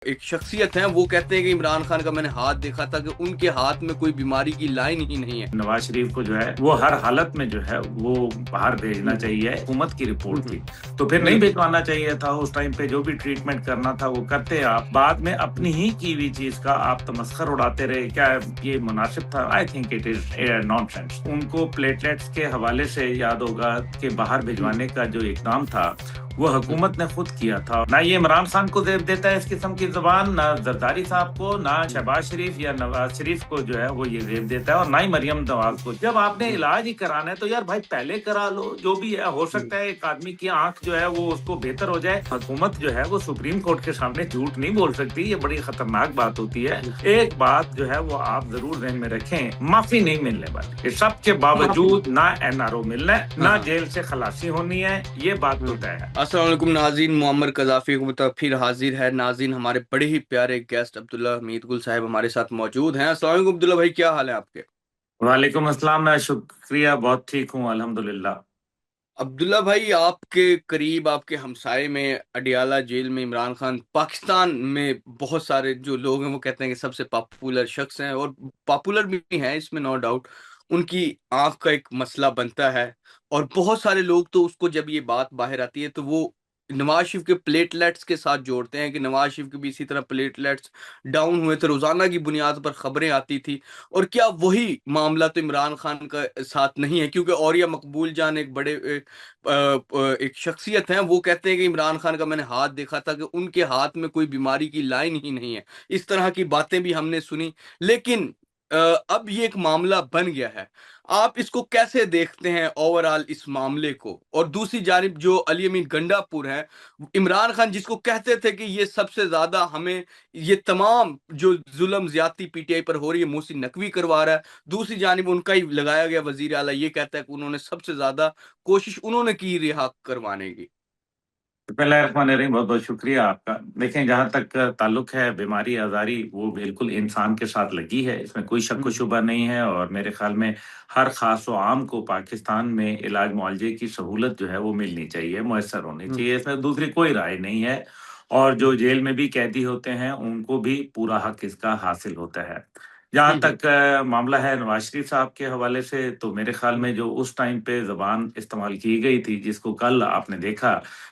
एक शख्सियत है, वो कहते हैं कि इमरान खान का मैंने हाथ देखा था कि उनके हाथ में कोई बीमारी की लाइन ही नहीं है। नवाज शरीफ को जो है वो हर हालत में जो है वो बाहर भेजना चाहिए, हुकूमत की रिपोर्ट थी। तो फिर नहीं भिजवाना चाहिए था उस टाइम पे, जो भी ट्रीटमेंट करना था वो करते। आप बाद में अपनी ही की हुई चीज का आप तमस्खर उड़ाते रहे, क्या ये मुनासिब था? I think it is nonsense. उनको प्लेटलेट्स के हवाले से याद होगा कि बाहर भिजवाने का जो इकदाम था वो हुकूमत ने खुद किया था। ना ये इमरान खान को जेब देता है इस किस्म की जबान, ना जरदारी साहब को, ना शहबाज शरीफ या नवाज शरीफ को जो है वो ये जेब देता है, और ना ही मरियम नवाज को। जब आपने इलाज ही कराना है तो यार भाई पहले करा लो। जो भी है, हो सकता है एक आदमी की आंख जो है वो उसको बेहतर हो जाए। हुकूमत जो है वो सुप्रीम कोर्ट के सामने झूठ नहीं बोल सकती, ये बड़ी खतरनाक बात होती है। एक बात जो है वो आप जरूर ध्यान में रखें, माफी नहीं मिलने वाली। इस सब के बावजूद ना एनआरओ मिलना है, ना जेल से खलासी होनी है, ये बात तो तय है। अस्सलाम वालेकुम नाज़रीन, मुअम्मर कज़ाफ़ी फिर हाजिर है। नाज़रीन, हमारे बड़े ही प्यारे गेस्ट अब्दुल्ला हमीद गुल साहब हमारे साथ मौजूद हैं। अस्सलाम वालेकुम अब्दुल्ला भाई, क्या हाल है आपके? वालेकुम अस्सलाम। मैं शुक्रिया, बहुत ठीक हूँ अल्हम्दुलिल्लाह। अब्दुल्ला भाई, आपके करीब, आपके हमसाये में अडियाला जेल में इमरान खान, पाकिस्तान में बहुत सारे जो लोग हैं वो कहते हैं कि सबसे पॉपुलर शख्स हैं, और पॉपुलर भी हैं, इसमें नो डाउट। उनकी आंख का एक मसला बनता है, और बहुत सारे लोग तो उसको, जब ये बात बाहर आती है तो वो नवाज शरीफ के प्लेटलेट्स के साथ जोड़ते हैं कि नवाज शरीफ के भी इसी तरह प्लेटलेट्स डाउन हुए थे, रोजाना की बुनियाद पर खबरें आती थी। और क्या वही मामला तो इमरान खान का साथ नहीं है? क्योंकि औरिया मकबूल जान एक बड़े एक शख्सियत हैं, वो कहते हैं कि इमरान खान का मैंने हाथ देखा था कि उनके हाथ में कोई बीमारी की लाइन ही नहीं है। इस तरह की बातें भी हमने सुनी। लेकिन अब ये एक मामला बन गया है। आप इसको कैसे देखते हैं ओवरऑल इस मामले को? और दूसरी जानिब जो अली अमीन गंडापुर हैं, इमरान खान जिसको कहते थे कि ये सबसे ज्यादा हमें ये तमाम जो जुल्म ज्यादती पीटीआई पर हो रही है मोहसिन नकवी करवा रहा है, दूसरी जानिब उनका ही लगाया गया वजीर आला ये कहता है कि उन्होंने सबसे ज्यादा कोशिश उन्होंने की रिहा करवाने की। बिस्मिल्लाहिर्रहमानिर्रहीम, बहुत बहुत शुक्रिया आपका। देखें, जहाँ तक ताल्लुक है बीमारी आजारी, वो बिल्कुल इंसान के साथ लगी है, इसमें कोई शक व शुबा नहीं है। और मेरे ख्याल में हर खास व आम को पाकिस्तान में इलाज मुआवजे की सहूलत जो है वो मिलनी चाहिए, मुयसर होनी चाहिए, इसमें दूसरी कोई राय नहीं है। और जो जेल में भी कैदी होते हैं उनको भी पूरा हक इसका हासिल होता है। जहाँ तक मामला है नवाज शरीफ साहब के हवाले से, तो मेरे ख्याल में जो उस टाइम पे जबान इस्तेमाल की गई थी, जिसको कल आपने देखा,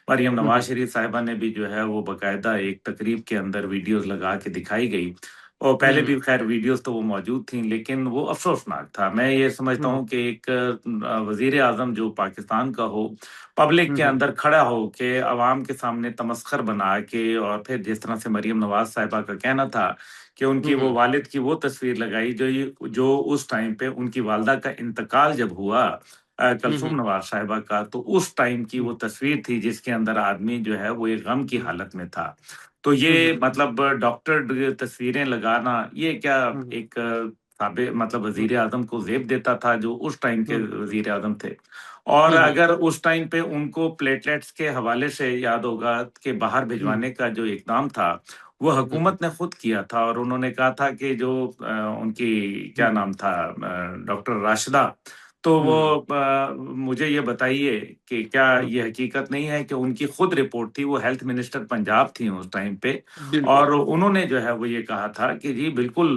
मरियम नवाज शरीफ साहिबा ने भी जो है वो बकायदा एक तकरीब के अंदर वीडियोस लगा के दिखाई गई। और पहले भी खैर वीडियोस तो वो मौजूद थी, लेकिन वो अफसोसनाक था। मैं ये समझता हूँ कि एक वजीर आजम जो पाकिस्तान का हो, पब्लिक के अंदर खड़ा हो के अवाम के सामने तमस्खर बना के, और फिर जिस तरह से मरियम नवाज साहिबा का कहना था कि उनकी वो वालिद की वो तस्वीर लगाई जो उस टाइम पे उनकी वालदा का इंतकाल जब हुआ, कलसूम नवाज साहिबा का, तो उस टाइम की वो तस्वीर थी जिसके अंदर आदमी जो है वो एक गम की हालत में था। तो ये मतलब डॉक्टर तस्वीरें लगाना, ये क्या एक साबे मतलब वजीर आजम को जेब देता था जो उस टाइम के वजीर आजम थे? और अगर उस टाइम पे उनको प्लेटलेट्स के हवाले से याद होगा कि बाहर भिजवाने का जो इकदाम था वो हुकूमत ने खुद किया था, और उन्होंने कहा था कि जो उनकी क्या नाम था, डॉक्टर राशिदा, तो वो मुझे ये बताइए कि क्या ये हकीकत नहीं है कि उनकी खुद रिपोर्ट थी, वो हेल्थ मिनिस्टर पंजाब थी उस टाइम पे, बिल्कुल। और उन्होंने जो है वो ये कहा था कि जी बिल्कुल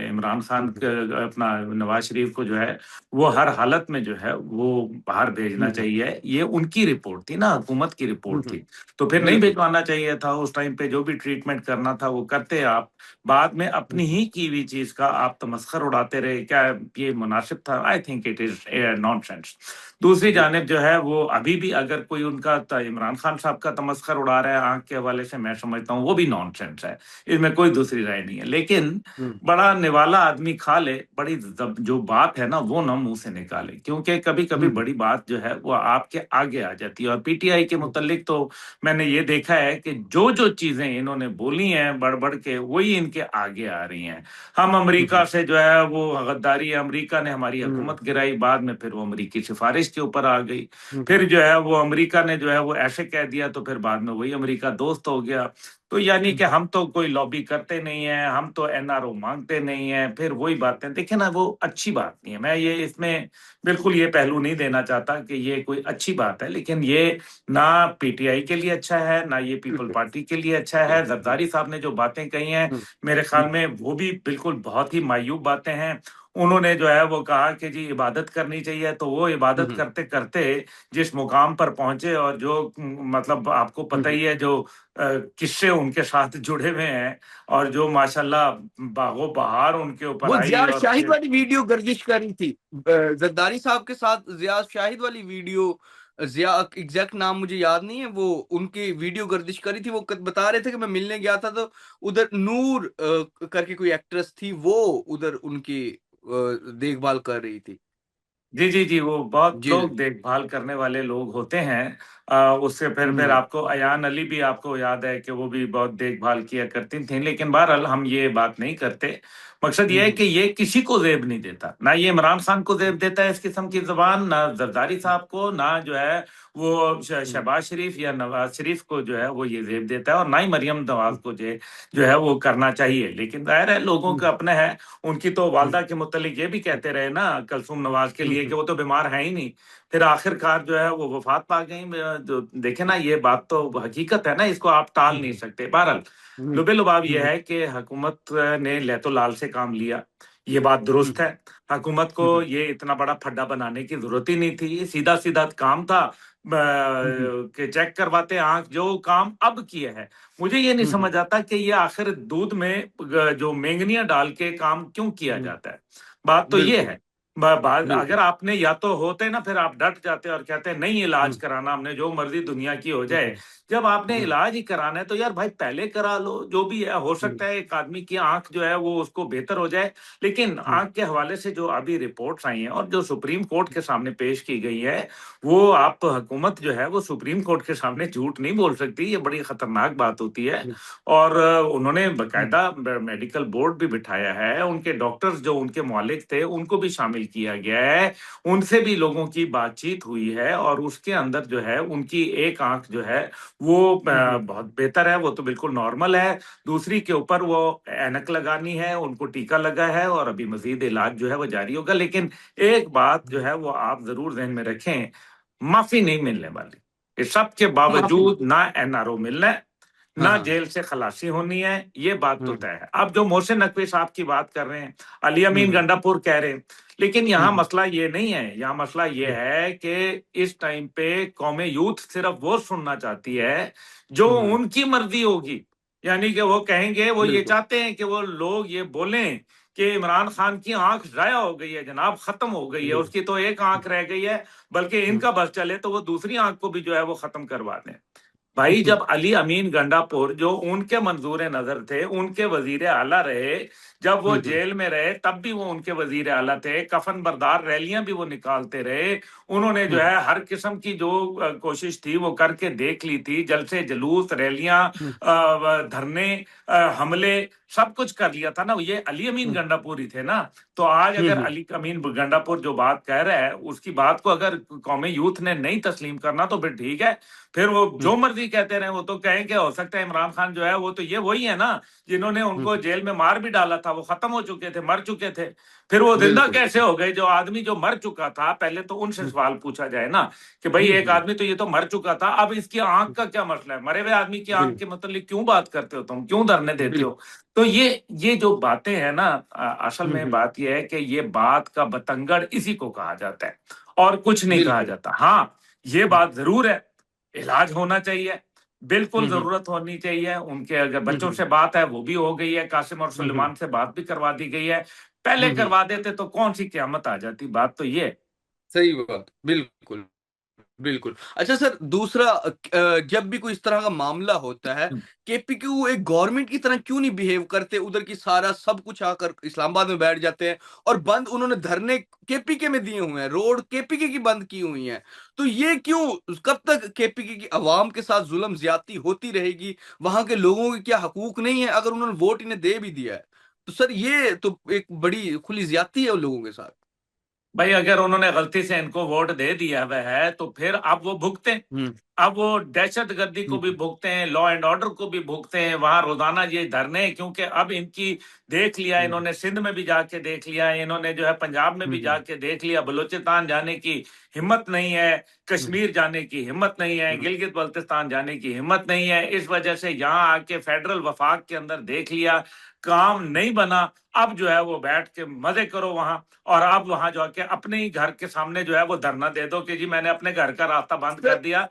इमरान खान अपना नवाज शरीफ को जो है वो हर हालत में जो है वो बाहर भेजना चाहिए। ये उनकी रिपोर्ट थी ना, हुकूमत की रिपोर्ट थी। तो फिर नहीं बिल्कुल। भिजवाना चाहिए था उस टाइम पे, जो भी ट्रीटमेंट करना था वो करते आप। बाद में अपनी ही की हुई चीज का आप तमस्खर उड़ाते रहे, क्या ये मुनासिब था? I think it is nonsense. दूसरी जानिब जो है वो अभी भी अगर कोई उनका इमरान खान साहब का तमस्खर उड़ा रहा है आंख के हवाले से, मैं समझता हूँ वो भी नॉनसेंस है, इसमें कोई दूसरी राय नहीं है। लेकिन बड़ा निवाला आदमी खा ले, बड़ी जो बात है ना वो ना मुंह से निकाले, क्योंकि कभी कभी बड़ी बात जो है वो आपके आगे आ जाती है। और पीटीआई के मुतल्लिक तो मैंने ये देखा है कि जो जो चीजें इन्होंने बोली हैं बढ़ बढ़ के, वही इनके आगे आ रही हैं। हम अमेरिका से जो है वो गद्दारी, अमेरिका ने हमारी हुकूमत गिराई, बाद में फिर वो अमेरिकी सिफारिश के ऊपर आ गई। फिर जो है वो अमेरिका ने जो है वो ऐसे कह दिया, तो फिर बाद में वही अमेरिका दोस्त हो गया। तो यानी कि हम तो कोई लॉबी करते नहीं है, हम तो एनआरओ मांगते नहीं है, फिर वही बातें देखे ना, वो अच्छी बात नहीं है। मैं ये इसमें बिल्कुल ये पहलू नहीं देना चाहता कि ये कोई अच्छी बात है, लेकिन ये ना पीटीआई के लिए अच्छा है, ना ये पीपल पार्टी के लिए अच्छा है। जरदारी साहब ने जो बातें कही हैं, मेरे ख्याल में वो भी बिल्कुल बहुत ही मायूब बातें हैं। उन्होंने जो है वो कहा कि जी इबादत करनी चाहिए, तो वो इबादत करते करते जिस मुकाम पर पहुंचे, और जो मतलब आपको पता ही है जो किस्से उनके साथ जुड़े हुए हैं, और जो माशाल्लाह बागो बहार उनके ऊपर वो आई, जियाद और शाहिद फिर वाली वीडियो गर्दिश कर रही थी, जरदारी साहब के साथ जियाद शाहिद वाली वीडियो, जिया एग्जैक्ट नाम मुझे याद नहीं है, वो उनकी वीडियो गर्दिश करी थी। वो बता रहे थे कि मैं मिलने गया था, तो उधर नूर करके कोई एक्ट्रेस थी, वो उधर उनकी देखभाल कर रही थी। जी जी जी, वो बहुत जी। लोग देखभाल करने वाले लोग होते हैं। उससे फिर हम्म। आपको अयान अली भी आपको याद है कि वो भी बहुत देखभाल किया करती थी, लेकिन बहरहाल हम ये बात नहीं करते। मकसद ये है हम्म। कि ये किसी को जेब नहीं देता, ना ये इमरान खान को जेब देता है इस किस्म की जबान, ना जरदारी साहब को, ना जो है वो हम्म। शहबाज शरीफ या नवाज शरीफ को जो है वो ये जेब देता है, और ना ही मरियम नवाज को जो है वो करना चाहिए। लेकिन जाहिर है लोगों का अपना है। उनकी तो वालदा के मुतालिक ये भी कहते रहे ना कलसूम नवाज के लिए कि वो तो बीमार है ही नहीं, फिर आखिरकार जो है वो वफात पा गई। जो देखे ना, ये बात तो हकीकत है ना, इसको आप टाल नहीं सकते। बहरहाल लुबे लुबाब यह है कि हुकूमत ने लैतो लाल से काम लिया, ये बात दुरुस्त है। हुकूमत को ये इतना बड़ा फड्डा बनाने की जरूरत ही नहीं थी, ये सीधा सीधा काम था कि चेक करवाते आंख, जो काम अब किया है। मुझे ये नहीं समझ आता कि ये आखिर दूध में जो मेंगनियां डाल के काम क्यों किया जाता है। बात तो ये बिल्कुल है। बात बिल्कुल। अगर आपने या तो होते ना, फिर आप डट जाते और कहते नहीं इलाज कराना हमने, जो मर्जी दुनिया की हो जाए। जब आपने इलाज ही कराना है तो यार भाई पहले करा लो, जो भी है। हो सकता है एक आदमी की आंख जो है वो उसको बेहतर हो जाए, लेकिन आंख के हवाले से जो अभी रिपोर्ट्स आई हैं और जो सुप्रीम कोर्ट के सामने पेश की गई है, वो आप हुकूमत जो है वो सुप्रीम कोर्ट के सामने झूठ नहीं बोल सकती। ये बड़ी खतरनाक बात होती है। और उन्होंने बकायदा मेडिकल बोर्ड भी बिठाया है, उनके डॉक्टर्स जो उनके मौलिक थे उनको भी शामिल किया गया है, उनसे भी लोगों की बातचीत हुई है, और उसके अंदर जो है उनकी एक आंख जो है वो बहुत बेहतर है, वो तो बिल्कुल नॉर्मल है। दूसरी के ऊपर वो ऐनक लगानी है, उनको टीका लगा है, और अभी मजीद इलाज जो है वो जारी होगा। लेकिन एक बात जो है वो आप जरूर ध्यान में रखें, माफी नहीं मिलने वाली। इस सब के माफी नहीं। बावजूद ना एनआरओ मिलना है, हाँ ना हाँ। जेल से खलासी होनी है, ये बात तो तय है। अब जो मोहसिन नकवी साहब की बात कर रहे हैं, अली अमीन गंडापुर कह रहे हैं, लेकिन यहाँ मसला ये नहीं है। यहाँ मसला ये है कि इस टाइम पे कौमे यूथ सिर्फ वो सुनना चाहती है जो उनकी मर्जी होगी। यानी कि वो कहेंगे, वो ये बिल्कुल। चाहते हैं कि वो लोग ये बोलें कि इमरान खान की आंख जाया हो गई है जनाब, खत्म हो गई है, उसकी तो एक आंख रह गई है, बल्कि इनका बस चले तो वो दूसरी आंख को भी जो है वो खत्म करवा दें। भाई जब अली अमीन गंडापुर जो उनके मंजूर नजर थे, उनके वजीर आला रहे, जब वो जेल में रहे तब भी वो उनके वजीर आला थे, कफन बरदार रैलियां भी वो निकालते रहे। उन्होंने जो है हर किस्म की जो कोशिश थी वो करके देख ली थी, जलसे जुलूस रैलियां धरने हमले सब कुछ कर लिया था ना, ये अली अमीन गंडापुर ही थे ना। तो आज अगर अली अमीन गंडापुर जो बात कह रहा है, उसकी बात को अगर कौमी यूथ ने नहीं तस्लीम करना तो फिर ठीक है, फिर वो जो मर्जी कहते रहे। वो तो कहें कि हो सकता है इमरान खान जो है वो तो ये वही है ना जिन्होंने उनको जेल में मार भी डाला था, वो खत्म हो चुके थे, मर चुके थे, फिर वो जिंदा बिल्कुल। कैसे हो गए? जो आदमी जो मर चुका था, पहले तो उनसे सवाल पूछा जाए ना कि भाई एक आदमी तो ये तो मर चुका था, अब इसकी आंख का क्या मसला है? मरे हुए आदमी की आंख के मतलब क्यों बात करते हो तुम, क्यों धरने देते बिल्कुल। हो? तो ये जो बातें हैं ना, असल में बात ये है कि ये बात का बतंगड़ इसी को कहा जाता है, और कुछ नहीं कहा बिल्कुल। जाता। हाँ, ये बात जरूर है, इलाज होना चाहिए, बिल्कुल हम्म। जरूरत होनी चाहिए। उनके अगर बच्चों हम्म। से बात है वो भी हो गई है, कासिम और हम्म। सुलेमान से बात भी करवा दी गई है। पहले हम्म। करवा देते तो कौन सी क्यामत आ जाती, बात तो ये है। सही बात। बिल्कुल बिल्कुल। अच्छा सर, दूसरा जब भी कोई इस तरह का मामला होता है, केपीक्यू एक गवर्नमेंट की तरह क्यों नहीं बिहेव करते? उधर की सारा सब कुछ आकर इस्लामाबाद में बैठ जाते हैं, और बंद उन्होंने धरने केपीके में दिए हुए हैं, रोड केपीके की बंद की हुई हैं। तो ये क्यों? कब तक केपीके की आवाम के साथ जुल्म ज्यादती होती रहेगी? वहां के लोगों के क्या हकूक नहीं है अगर उन्होंने वोट इन्हें दे भी दिया है? तो सर ये तो एक बड़ी खुली ज्यादती है उन लोगों के साथ। भाई अगर उन्होंने गलती से इनको वोट दे दिया हुआ है तो फिर अब वो भुगते। हम्म। अब वो दहशतगर्दी को भी हम्म भुगते हैं, लॉ एंड ऑर्डर को भी भुगते हैं, वहां रोजाना ये धरने, क्योंकि अब इनकी देख लिया, हम्म इन्होंने सिंध में भी जाके देख लिया, इन्होंने जो है पंजाब में भी हम्म जाके देख लिया, बलूचिस्तान जाने की हिम्मत नहीं है, हम्म कश्मीर जाने की हिम्मत नहीं है, हम्म गिलगित बल्तिस्तान जाने की हिम्मत नहीं है। इस वजह से यहाँ आके फेडरल वफाक के अंदर देख लिया, काम नहीं बना। अब जो है वो बैठ के मजे करो वहां, और अब वहां जाके अपने ही घर के सामने जो है वो धरना दे दो कि जी मैंने अपने घर का रास्ता बंद कर सर। दिया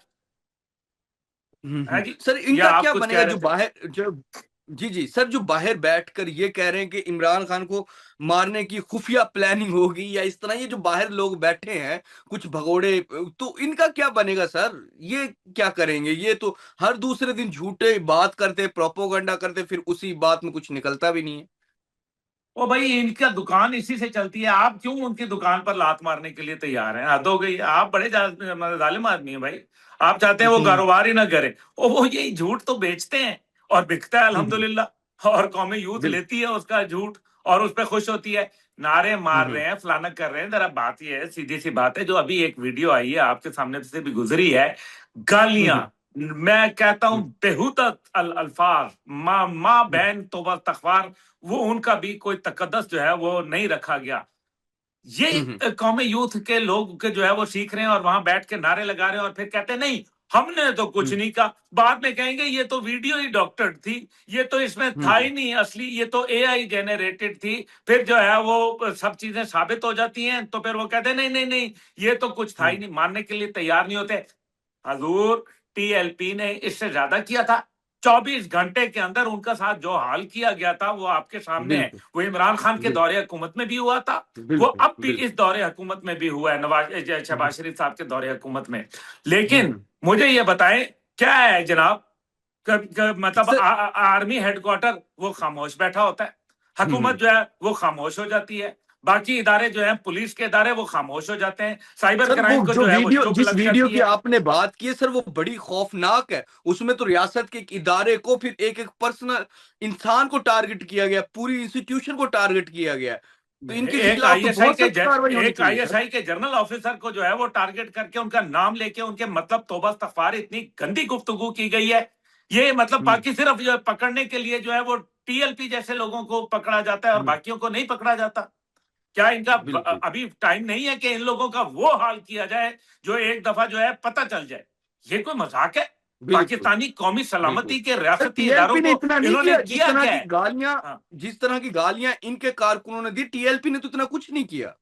है जी। सर, या इनका आप क्या कुछ कह बनेगा रहे जो थे? बाहर जो जी जी सर, जो बाहर बैठकर ये कह रहे हैं कि इमरान खान को मारने की खुफिया प्लानिंग होगी या इस तरह, ये जो बाहर लोग बैठे हैं कुछ भगोड़े, तो इनका क्या बनेगा सर? ये क्या करेंगे? ये तो हर दूसरे दिन झूठे बात करते, प्रोपोगंडा करते, फिर उसी बात में कुछ निकलता भी नहीं है। ओ भाई, इनका दुकान इसी से चलती है, आप क्यों उनकी दुकान पर लात मारने के लिए तैयार हैं? हद हो गई, आप बड़े जालिम आदमी हैं भाई। आप चाहते हैं वो हम्म कारोबार ही ना करे, ओ वो यही झूठ तो बेचते हैं और बिकता है हम्म अल्हम्दुलिल्लाह, और कौमी यूथ बिल्कुल। लेती है उसका झूठ और उस पर खुश होती है, नारे मार हम्म रहे हैं, फलाना कर रहे हैं। जरा बात ये है, सीधी सी बात है, जो अभी एक वीडियो आई है आपके सामने से भी गुजरी है, गालियां, हम्म मैं कहता हूं हम्म बेहुदा अल्फाज, माँ माँ हम्म बहन तौबा तकवार, वो उनका भी कोई तकद्दस जो है वो नहीं रखा गया। ये हम्म कौमी यूथ के लोग के जो है वो सीख रहे हैं और वहां बैठ के नारे लगा रहे हैं, और फिर कहते हैं नहीं हमने तो कुछ हम्म नहीं कहा। बाद में कहेंगे ये तो वीडियो ही डॉक्टर्ड थी, ये तो इसमें था ही हम्म नहीं असली, ये तो एआई जेनरेटेड थी। फिर जो है वो सब चीजें साबित हो जाती हैं, तो फिर वो कहते हैं नहीं नहीं नहीं, ये तो कुछ था ही हम्म नहीं, मानने के लिए तैयार नहीं होते। हजूर, टीएलपी ने इससे ज्यादा किया था। 24 घंटे के अंदर उनका साथ जो हाल किया गया था वो आपके सामने है। बिल्कुल वो इमरान खान के बिल्कुल दौरे हुकूमत में भी हुआ था, वो बिल्कुल अब भी बिल्कुल। इस दौरे हुकूमत में भी हुआ है, हम्म शहबाज शरीफ साहब के दौरे हुकूमत में। लेकिन हम्म मुझे ये बताएं, क्या है जनाब, मतलब सर। आर्मी हेडक्वार्टर वो खामोश बैठा होता है, हुकूमत हम्म जो है वो खामोश हो जाती है, बाकी इदारे जो है पुलिस के इदारे वो खामोश हो जाते हैं, साइबर सर, वो क्राइम को जो जो है वो वीडियो, चुप जिस लग वीडियो जाती की है। आपने बात की है सर, वो बड़ी खौफनाक है। उसमें तो रियासत के एक इदारे को, फिर एक एक पर्सनल इंसान को टारगेट किया गया, पूरी इंस्टीट्यूशन को टारगेट किया गया। तो इनके एक खिलाफ तो आईएसआई बहुत सख्त कार्रवाई होनी एक चाहिए सर। आईएसआई के जनरल ऑफिसर को जो है वो टारगेट करके उनका नाम लेके उनके मतलब तौबा इस्तगफार, इतनी गंदी गुफ्तगू की गई है। ये मतलब हम्म बाकी सिर्फ जो है पकड़ने के लिए जो है वो टीएलपी जैसे लोगों को पकड़ा जाता है और हम्म बाकियों को नहीं पकड़ा जाता। क्या इनका बिल्कुल अभी टाइम नहीं है कि इन लोगों का वो हाल किया जाए जो एक दफा जो है पता चल जाए? ये कोई मजाक है? बिल्कुल पाकिस्तानी कौमी बिल्कुल। सलामती के सर, रियासती इदारों टीएलपी ने को इतना नहीं इन्होंने किया जिस किया तरह क्या की है? गालियां, हाँ, जिस तरह की गालियां इनके कारकुनों ने दी, टीएलपी ने तो इतना कुछ नहीं किया।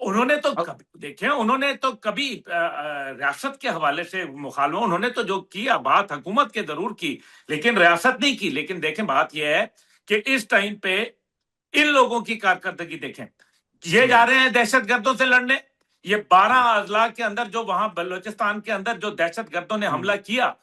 उन्होंने तो अब कभी देखे, उन्होंने तो कभी रियासत के हवाले से मुखालफा, उन्होंने तो जो किया बात हुकूमत के जरूर की, लेकिन रियासत नहीं की। लेकिन देखें बात यह है कि इस टाइम पे इन लोगों की कारकर्दगी देखें, ये जा हम्म रहे हैं दहशतगर्दों से लड़ने। ये 12 अजला के अंदर जो वहां बलूचिस्तान के अंदर जो दहशतगर्दों ने हमला हम्म किया,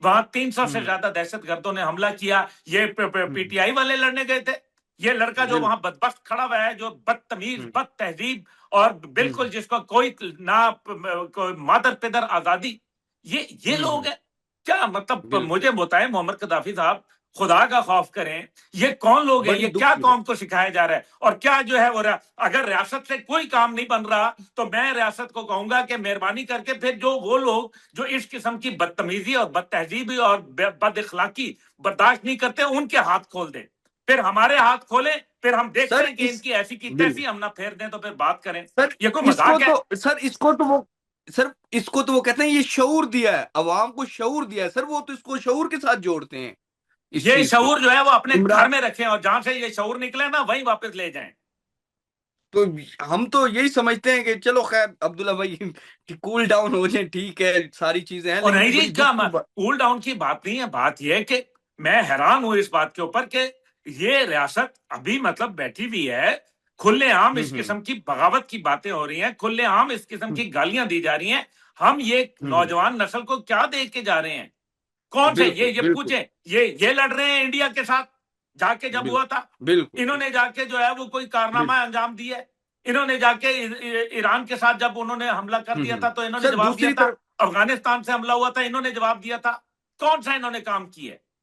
वहां 300 से हम्म ज्यादा दहशतगर्दों ने हमला किया। ये हम्म पीटीआई वाले लड़ने गए थे। ये लड़का जो वहां बिल्कुल बदबख्त खड़ा हुआ है, जो बदतमीज हम्म बद तहजीब और बिल्कुल हम्म जिसको कोई ना कोई मादर पिदर आजादी, ये लोग हम्म हैं क्या? मतलब बिल्कुल। मुझे बताएं मोहम्मद कदाफी साहब, खुदा का खौफ करें, ये कौन लोग हैं? बड़ी ये दुख क्या की बात। कौम को सिखाया जा रहा है? और क्या जो है वो अगर रियासत से कोई काम नहीं बन रहा, तो मैं रियासत को कहूंगा कि मेहरबानी करके फिर जो वो लोग जो इस किस्म की बदतमीजी और बद तहजीबी और बद इखलाकी बर्दाश्त नहीं करते, उनके हाथ खोल दें, फिर हमारे हाथ खोलें, फिर हम देखते सर हैं कि इस इनकी ऐसी की तैसी बिल्कुल हम ना फेर दें, तो फिर बात करें। सर, ये कोई इसको मजाक है? तो सर, इसको तो वो सर, इसको तो वो कहते हैं ये शऊर दिया है, अवाम को शऊर दिया है सर, वो तो इसको शऊर के साथ जोड़ते हैं इस ये चीज को। शऊर जो है वो अपने घर इमरान, में रखें और जहां से ये शऊर निकले ना वहीं वापस ले जाएं। तो हम तो यही समझते हैं कि चलो खैर अब्दुल्ला भाई कि कूल डाउन हो जाए, ठीक है, सारी चीजें हैं, और लेकिन नहीं ये जी, बड़ी क्या दुख की बात। कूल डाउन की बात नहीं है, बात यह है कि मैं हैरान हूं इस बात के ऊपर कि ये रियासत अभी मतलब बैठी हुई है, खुलेआम इस हम्म किस्म की बगावत की बातें हो रही हैं, खुलेआम इस किस्म हम्म की गालियां दी जा रही हैं। हम ये हम्म, नौजवान नस्ल को क्या देख के जा रहे हैं? कौन से बिल्कुल ये बिल्कुल पूछे, ये लड़ रहे हैं इंडिया के साथ जाके जब हुआ था? बिल्कुल बिल्कुल इन्होंने जाके जो है वो कोई कारनामा बिल्कुल। अंजाम दिया है? इन्होंने जाके ईरान के साथ जब उन्होंने हमला कर दिया था तो इन्होंने सर जवाब दिया दूसरी था। तरफ, अफगानिस्तान से हमला हुआ था, इन्होंने जवाब दिया था। कौन सा इन्होंने काम किया है?